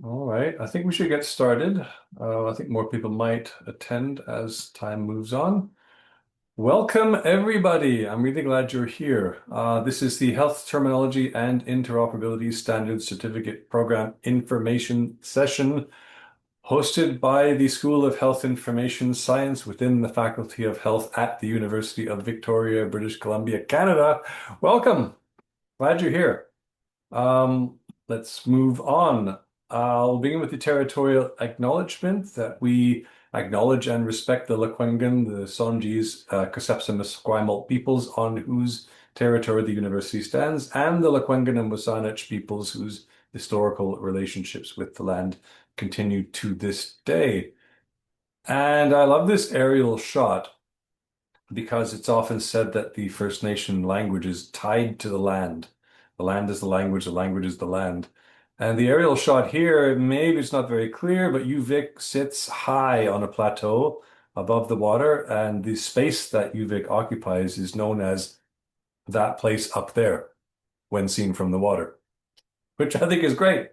All right, I think we should get started. I think more people might attend as time moves on. Welcome, everybody. I'm really glad you're here. This is the Health Terminology and Interoperability Standards Certificate Program Information Session, hosted by the School of Health Information Science within the Faculty of Health at the University of Victoria, British Columbia, Canada. Welcome. Glad you're here. Let's move on. I'll begin with the territorial acknowledgement that we acknowledge and respect the Lekwungen, the Songhees, Cosepsimus, Esquimalt peoples on whose territory the university stands, and the Lekwungen and Wasanich peoples whose historical relationships with the land continue to this day. And I love this aerial shot because it's often said that the First Nation language is tied to the land. The land is the language is the land. And the aerial shot here, maybe it's not very clear, but UVic sits high on a plateau above the water, and the space that UVic occupies is known as that place up there when seen from the water, which I think is great.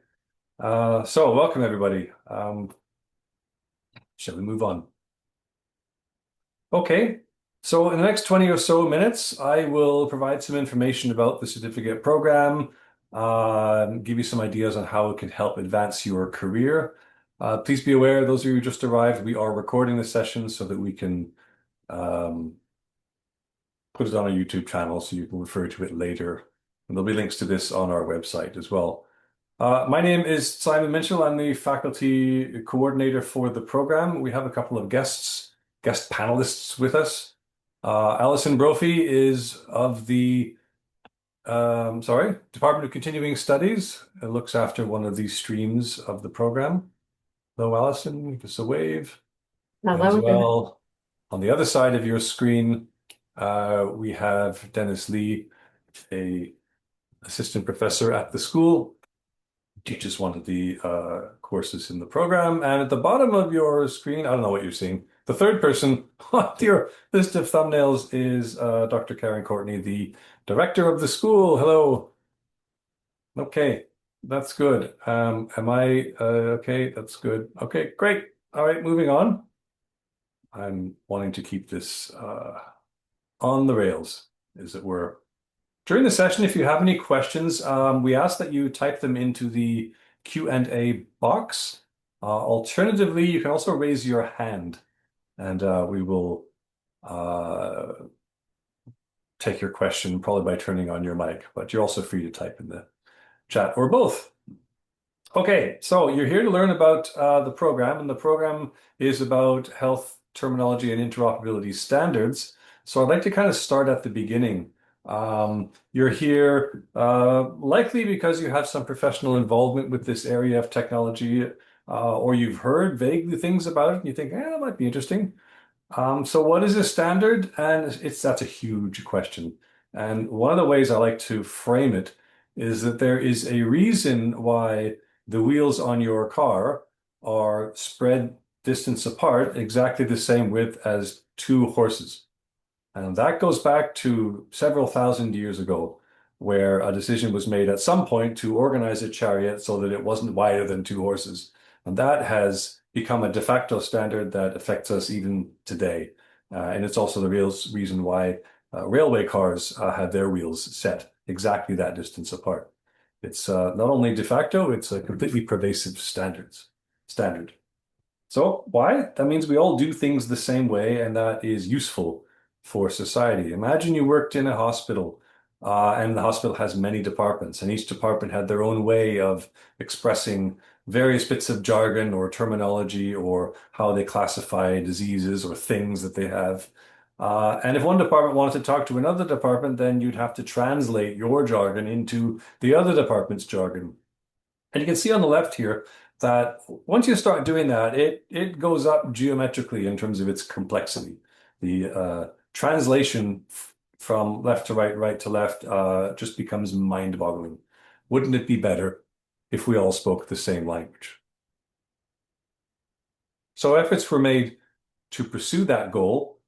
So welcome, everybody. Shall we move on? Okay. So in the next 20 or so minutes, I will provide some information about the certificate program, give you some ideas on how it can help advance your career. Please be aware, those of you who just arrived, we are recording the session so that we can put it on our YouTube channel so you can refer to it later. And there'll be links to this on our website as well. My name is Simon Mitchell. I'm the faculty coordinator for the program. We have a couple of guest panelists with us. Alison Brophy is of the Department of Continuing Studies. It looks after one of these streams of the program. Hello, Alison. Give us a wave. Hello. As well, on the other side of your screen, we have Dennis Lee, a assistant professor at the school, teaches one of the courses in the program. And at the bottom of your screen, I don't know what you're seeing. The third person on your list of thumbnails is Dr. Karen Courtney, the director of the school. Hello. Okay, that's good. Am I okay? That's good. Okay, great. All right, moving on. I'm wanting to keep this on the rails, as it were. During the session, if you have any questions, we ask that you type them into the Q&A box. Alternatively, you can also raise your hand, and we will take your question probably by turning on your mic, but you're also free to type in the chat or both. Okay, so you're here to learn about the program, and the program is about health terminology and interoperability standards. So I'd like to kind of start at the beginning. You're here likely because you have some professional involvement with this area of technology, or you've heard vaguely things about it and you think, that might be interesting. So what is a standard? And that's a huge question. And one of the ways I like to frame it is that there is a reason why the wheels on your car are spread distance apart, exactly the same width as two horses. And that goes back to several thousand years ago, where a decision was made at some point to organize a chariot so that it wasn't wider than two horses. And that has become a de facto standard that affects us even today. And it's also the real reason why railway cars have their wheels set exactly that distance apart. It's not only de facto, it's a completely pervasive standard. So why? That means we all do things the same way, and that is useful for society. Imagine you worked in a hospital, and the hospital has many departments, and each department had their own way of expressing various bits of jargon or terminology or how they classify diseases or things that they have. And if one department wanted to talk to another department, then you'd have to translate your jargon into the other department's jargon. And you can see on the left here that once you start doing that, it goes up geometrically in terms of its complexity. The translation from left to right, right to left, just becomes mind-boggling. Wouldn't it be better if we all spoke the same language? So efforts were made to pursue that goal,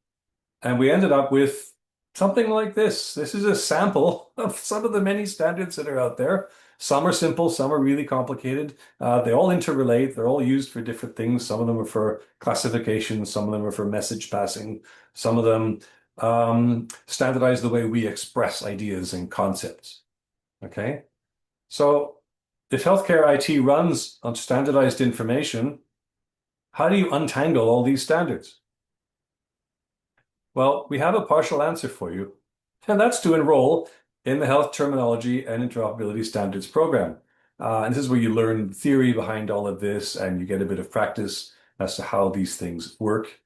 and we ended up with something like this. This is a sample of some of the many standards that are out there. Some are simple, some are really complicated. They all interrelate. They're all used for different things. Some of them are for classification, some of them are for message passing, some of them standardize the way we express ideas and concepts. Okay? So if healthcare IT runs on standardized information, how do you untangle all these standards? Well, we have a partial answer for you, and that's to enroll in the Health Terminology and Interoperability Standards program. And this is where you learn the theory behind all of this and you get a bit of practice as to how these things work.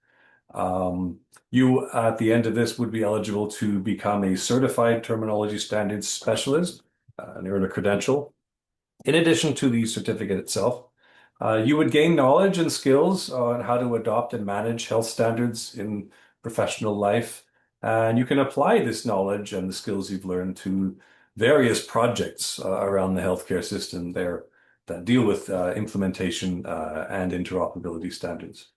You, at the end of this, would be eligible to become a certified terminology standards specialist and earn a credential. In addition to the certificate itself, you would gain knowledge and skills on how to adopt and manage health standards in professional life. And you can apply this knowledge and the skills you've learned to various projects around the healthcare system there that deal with implementation and interoperability standards.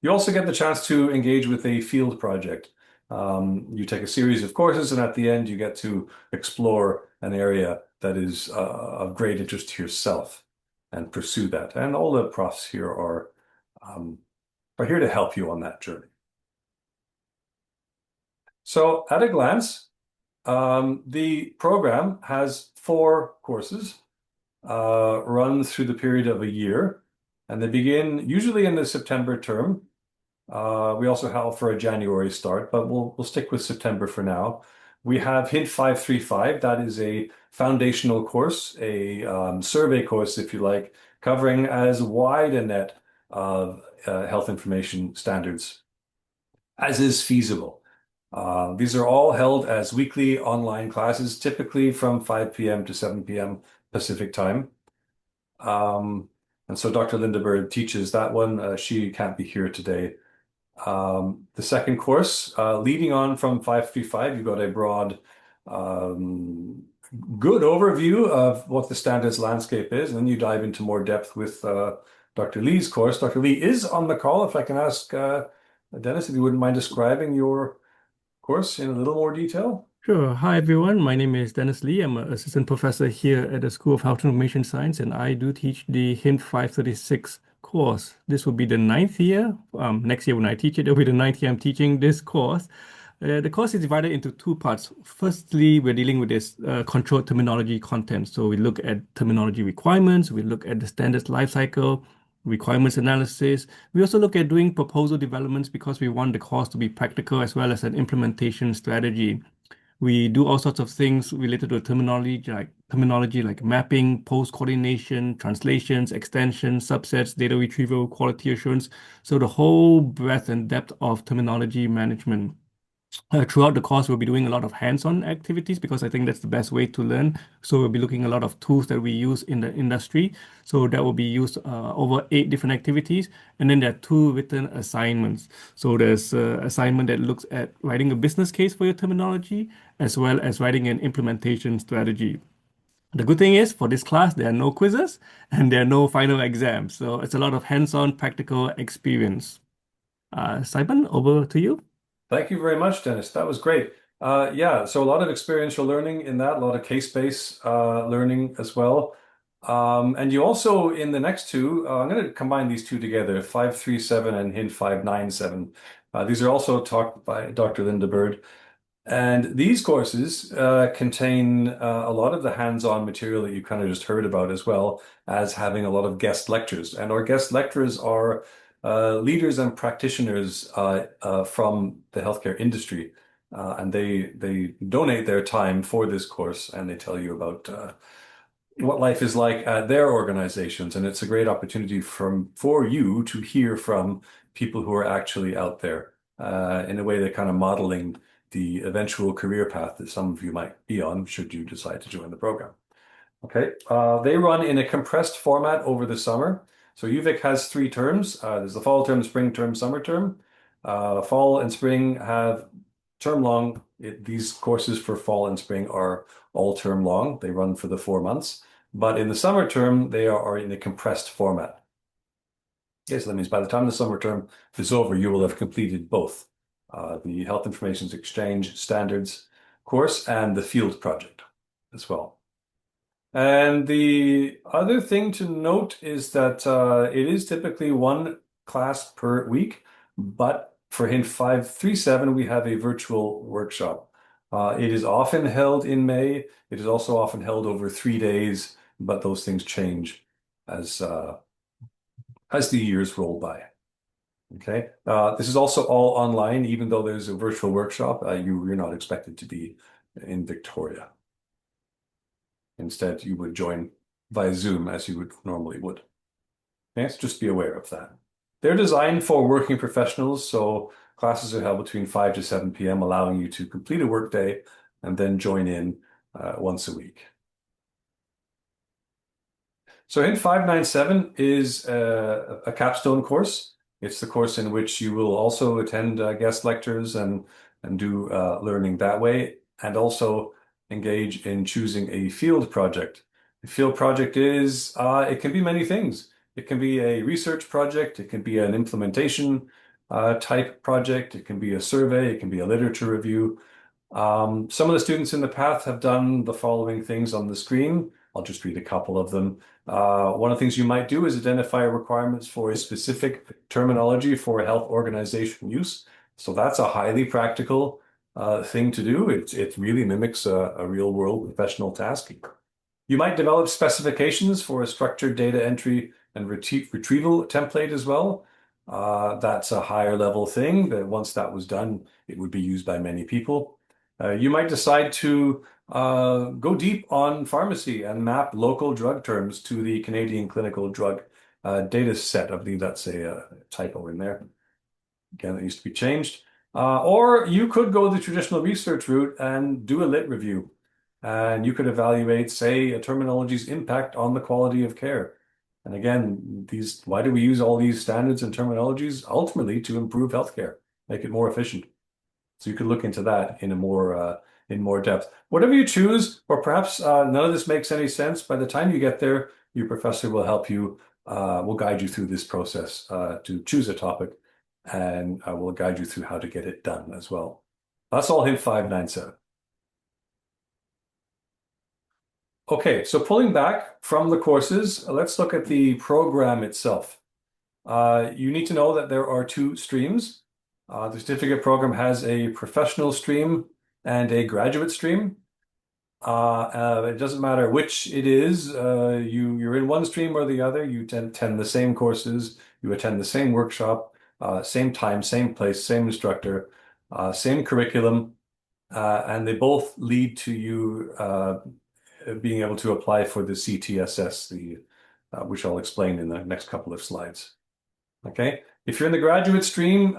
You also get the chance to engage with a field project. You take a series of courses, and at the end, you get to explore an area that is of great interest to yourself and pursue that. And all the profs here are here to help you on that journey. So at a glance, the program has 4 courses run through the period of a year, and they begin usually in the September term. We also have for a January start, but we'll stick with September for now. We have Hint 535. That is a foundational course, a survey course, if you like, covering as wide a net of health information standards as is feasible. These are all held as weekly online classes, typically from 5 p.m. to 7 p.m. Pacific time. And so Dr. Linda Bird teaches that one. She can't be here today. The second course, leading on from 535, you've got a broad, good overview of what the standards landscape is, and then you dive into more depth with Dr. Lee's course. Dr. Lee is on the call. If I can ask Dennis, if you wouldn't mind describing your course in a little more detail. Sure. Hi, everyone. My name is Dennis Lee. I'm an assistant professor here at the School of Health and Information Science, and I do teach the HINT 536 course. This will be the 9th year. Next year when I teach it, it'll be the 9th year I'm teaching this course. The course is divided into 2 parts. Firstly, we're dealing with this controlled terminology content. So we look at terminology requirements, we look at the standards lifecycle, requirements analysis. We also look at doing proposal developments because we want the course to be practical as well as an implementation strategy. We do all sorts of things related to terminology like mapping, post coordination, translations, extensions, subsets, data retrieval, quality assurance. So the whole breadth and depth of terminology management. Throughout the course, we'll be doing a lot of hands-on activities because I think that's the best way to learn. So we'll be looking at a lot of tools that we use in the industry. So that will be used over 8 different activities. And then there are 2 written assignments. So there's an assignment that looks at writing a business case for your terminology, as well as writing an implementation strategy. The good thing is for this class, there are no quizzes and there are no final exams. So it's a lot of hands-on practical experience. Simon, over to you. Thank you very much, Dennis. That was great. Yeah, so a lot of experiential learning in that, a lot of case-based learning as well. And you also, in the next 2, I'm going to combine these 2 together, 537 and Hint 597. These are also taught by Dr. Linda Bird. And these courses contain a lot of the hands-on material that you kind of just heard about, as well as having a lot of guest lectures. And our guest lecturers are leaders and practitioners from the healthcare industry. And they donate their time for this course, and they tell you about what life is like at their organizations. And it's a great opportunity for you to hear from people who are actually out there in a way they're kind of modeling the eventual career path that some of you might be on should you decide to join the program. Okay, they run in a compressed format over the summer. So UVic has 3 terms. There's the fall term, spring term, summer term. Fall and spring have term long. These courses for fall and spring are all term long. They run for the 4 months. But in the summer term, they are in a compressed format. Okay, so that means by the time the summer term is over, you will have completed both the Health Information Exchange Standards course and the field project as well. And the other thing to note is that it is typically one class per week, but for Hint 537, we have a virtual workshop. It is often held in May. It is also often held over 3 days, but those things change as as the years roll by. Okay. This is also all online, even though there's a virtual workshop. You're not expected to be in Victoria. Instead, you would join via Zoom as you would normally would. Okay, so just be aware of that. They're designed for working professionals, so classes are held between 5 to 7 p.m., allowing you to complete a workday and then join in once a week. So Hint 597 is a capstone course. It's the course in which you will also attend guest lectures and do learning that way, and also engage in choosing a field project. The field project is, it can be many things. It can be a research project, it can be an implementation type project, it can be a survey, it can be a literature review. Some of the students in the path have done the following things on the screen. I'll just read a couple of them. One of the things you might do is identify requirements for a specific terminology for health organization use. So that's a highly practical thing to do. It really mimics a real world professional task. You might develop specifications for a structured data entry and retrieval template as well. That's a higher level thing that once that was done, it would be used by many people. You might decide to go deep on pharmacy and map local drug terms to the Canadian clinical drug data set. I believe that's a typo in there. Again, it needs to be changed. Or you could go the traditional research route and do a lit review. And you could evaluate, say, a terminology's impact on the quality of care. And again, why do we use all these standards and terminologies? Ultimately, to improve healthcare, make it more efficient. So you could look into that in more depth. Whatever you choose, or perhaps none of this makes any sense, by the time you get there, your professor will help you, will guide you through this process to choose a topic, and will guide you through how to get it done as well. That's all Hint 597. Okay, so pulling back from the courses, let's look at the program itself. You need to know that there are two streams. The certificate program has a professional stream and a graduate stream. It doesn't matter which it is. You're in one stream or the other. You attend the same courses. You attend the same workshop, same time, same place, same instructor, same curriculum, and they both lead to you being able to apply for the CTSS, which I'll explain in the next couple of slides. Okay. If you're in the graduate stream,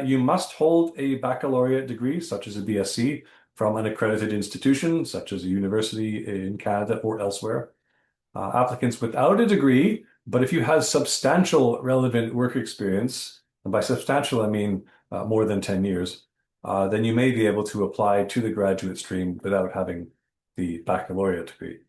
you must hold a baccalaureate degree, such as a BSc, from an accredited institution, such as a university in Canada or elsewhere. Applicants without a degree, but if you have substantial relevant work experience, and by substantial I mean more than 10 years, then you may be able to apply to the graduate stream without having the baccalaureate degree.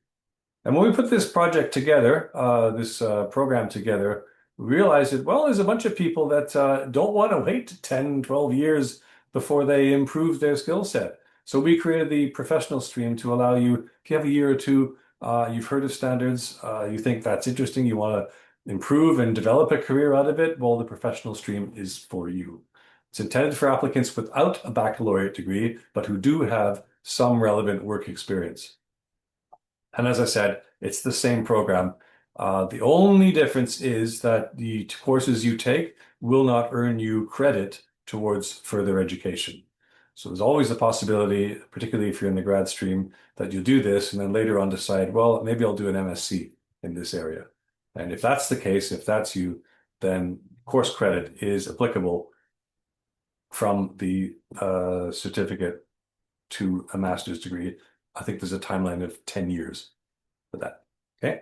And when we put this project together, this program together, we realized that, well, there's a bunch of people that don't want to wait 10, 12 years before they improve their skill set. So we created the professional stream to allow you, if you have a year or two, you've heard of standards, you think that's interesting, you want to improve and develop a career out of it, well, the professional stream is for you. It's intended for applicants without a baccalaureate degree, but who do have some relevant work experience. And as I said, it's the same program. The only difference is that the courses you take will not earn you credit towards further education. So there's always the possibility, particularly if you're in the grad stream, that you'll do this and then later on decide, well, maybe I'll do an MSc in this area. And if that's the case, if that's you, then course credit is applicable from the certificate to a master's degree. I think there's a timeline of 10 years for that. Okay.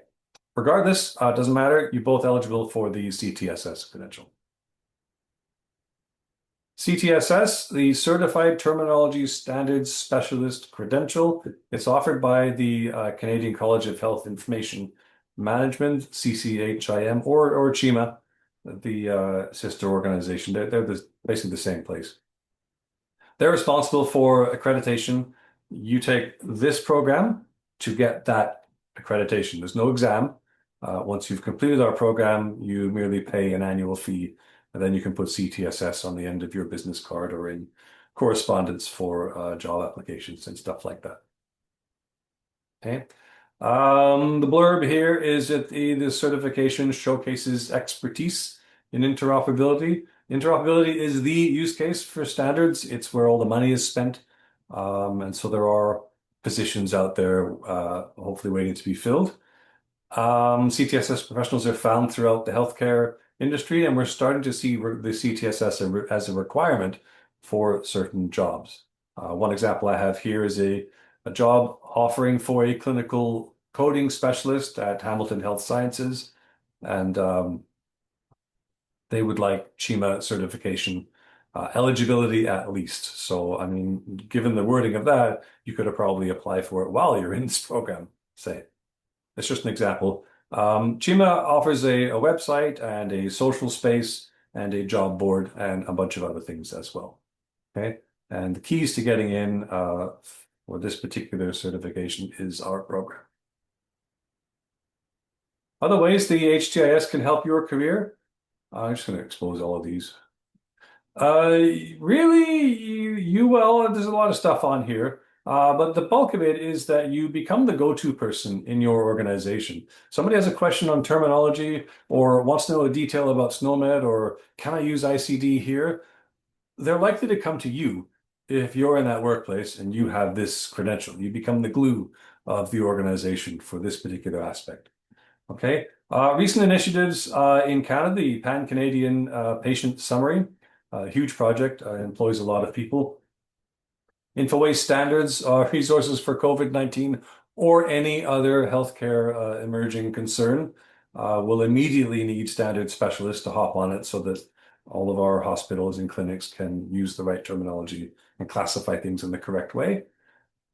Regardless, it doesn't matter. You're both eligible for the CTSS credential. CTSS, the Certified Terminology Standards Specialist Credential. It's offered by the Canadian College of Health Information Management, CCHIM, or CHIMA, the sister organization. They're basically the same place. They're responsible for accreditation. You take this program to get that accreditation. There's no exam. Once you've completed our program, you merely pay an annual fee, and then you can put CTSS on the end of your business card or in correspondence for job applications and stuff like that. Okay. The blurb here is that the certification showcases expertise in interoperability. Interoperability is the use case for standards. It's where all the money is spent. And so there are positions out there, hopefully waiting to be filled. CTSS professionals are found throughout the healthcare industry, and we're starting to see the CTSS as a requirement for certain jobs. One example I have here is a job offering for a clinical coding specialist at Hamilton Health Sciences, and they would like CHIMA certification eligibility at least. So, I mean, given the wording of that, you could have probably applied for it while you're in this program, say. It's just an example. CHIMA offers a website and a social space and a job board and a bunch of other things as well. Okay. And the keys to getting in for this particular certification is our program. Other ways the HTIS can help your career. I'm just going to expose all of these. Really, well, there's a lot of stuff on here. But the bulk of it is that you become the go-to person in your organization. Somebody has a question on terminology or wants to know a detail about SNOMED or can I use ICD here? They're likely to come to you if you're in that workplace and you have this credential. You become the glue of the organization for this particular aspect. Okay. Recent initiatives in Canada, the Pan-Canadian Patient Summary, a huge project, employs a lot of people. InfoWaste standards are resources for COVID-19 or any other healthcare emerging concern. Will immediately need standard specialists to hop on it so that all of our hospitals and clinics can use the right terminology and classify things in the correct way.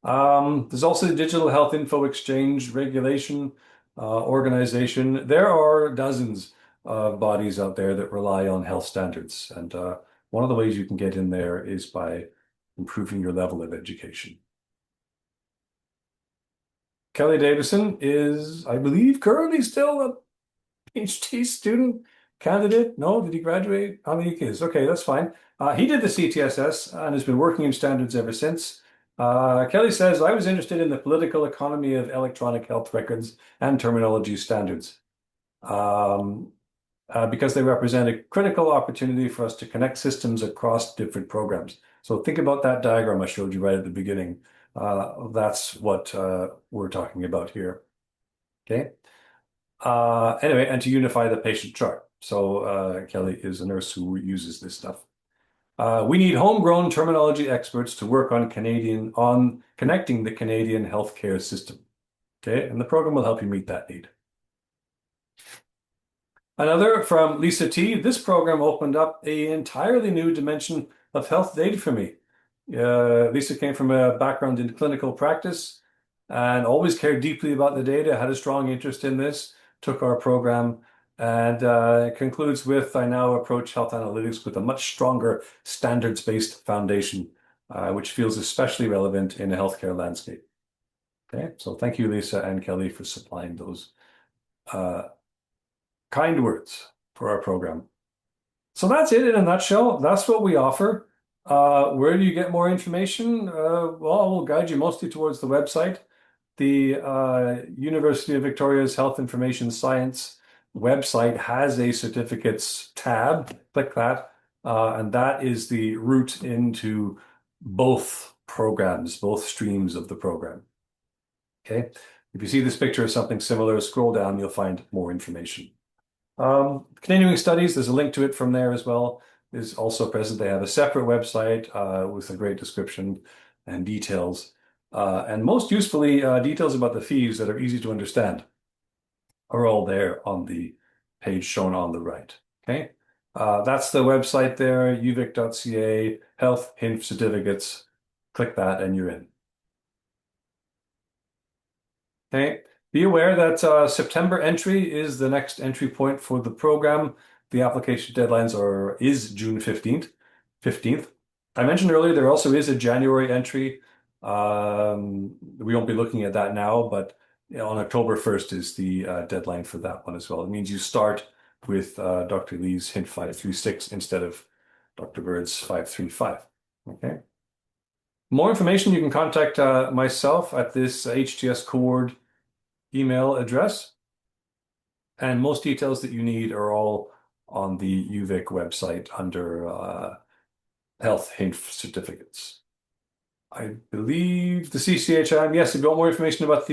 There's also the Digital Health Info Exchange regulation organization. There are dozens of bodies out there that rely on health standards. And one of the ways you can get in there is by improving your level of education. Kelly Davison is, I believe, currently still a PhD student candidate. No, did he graduate? I think he is. Okay, that's fine. He did the CTSS and has been working in standards ever since. Kelly says, I was interested in the political economy of electronic health records and terminology standards because they represent a critical opportunity for us to connect systems across different programs. So think about that diagram I showed you right at the beginning. That's what we're talking about here. Okay. Anyway, and to unify the patient chart. So Kelly is a nurse who uses this stuff. We need homegrown terminology experts to work on connecting the Canadian healthcare system. Okay, and the program will help you meet that need. Another from Lisa T. This program opened up an entirely new dimension of health data for me. Lisa came from a background in clinical practice and always cared deeply about the data, had a strong interest in this, took our program, and concludes with, I now approach health analytics with a much stronger standards-based foundation, which feels especially relevant in a healthcare landscape. Okay, so thank you, Lisa and Kelly, for supplying those kind words for our program. So that's it in a nutshell. That's what we offer. Where do you get more information? Well, we'll guide you mostly towards the website. The University of Victoria's Health Information Science website has a certificates tab. Click that. And that is the route into both programs, both streams of the program. Okay. If you see this picture of something similar, scroll down, you'll find more information. Continuing studies, there's a link to it from there as well, is also present. They have a separate website with a great description and details. And most usefully, details about the fees that are easy to understand are all there on the page shown on the right. Okay, that's the website there, uvic.ca, Health HINF Certificates. Click that and you're in. Okay, be aware that September entry is the next entry point for the program. The application deadlines is June 15th. I mentioned earlier there also is a January entry. We won't be looking at that now, but on October 1st is the deadline for that one as well. It means you start with Dr. Lee's hint 536 instead of Dr. Bird's 535. Okay. More information, you can contact myself at this HTS Coord email address. And most details that you need are all on the UVic website under Health Hint Certificates. I believe the CCHIM, yes, if you want more information about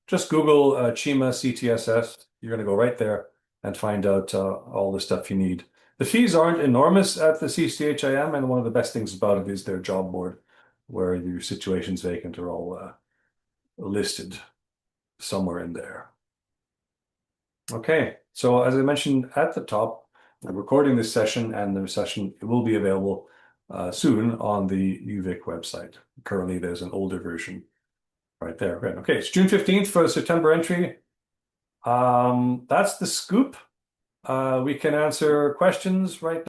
just Google CHIMA CTSS. You're going to go right there and find out all the stuff you need. The fees aren't enormous at the CCHIM, and one of the best things about it is their job board, where your situations vacant are all listed somewhere in there. Okay, so as I mentioned at the top, I'm recording this session, and the session will be available soon on the UVic website. Currently, there's an older version right there. Right. Okay, it's June 15th for the September entry. That's the scoop. We can answer questions right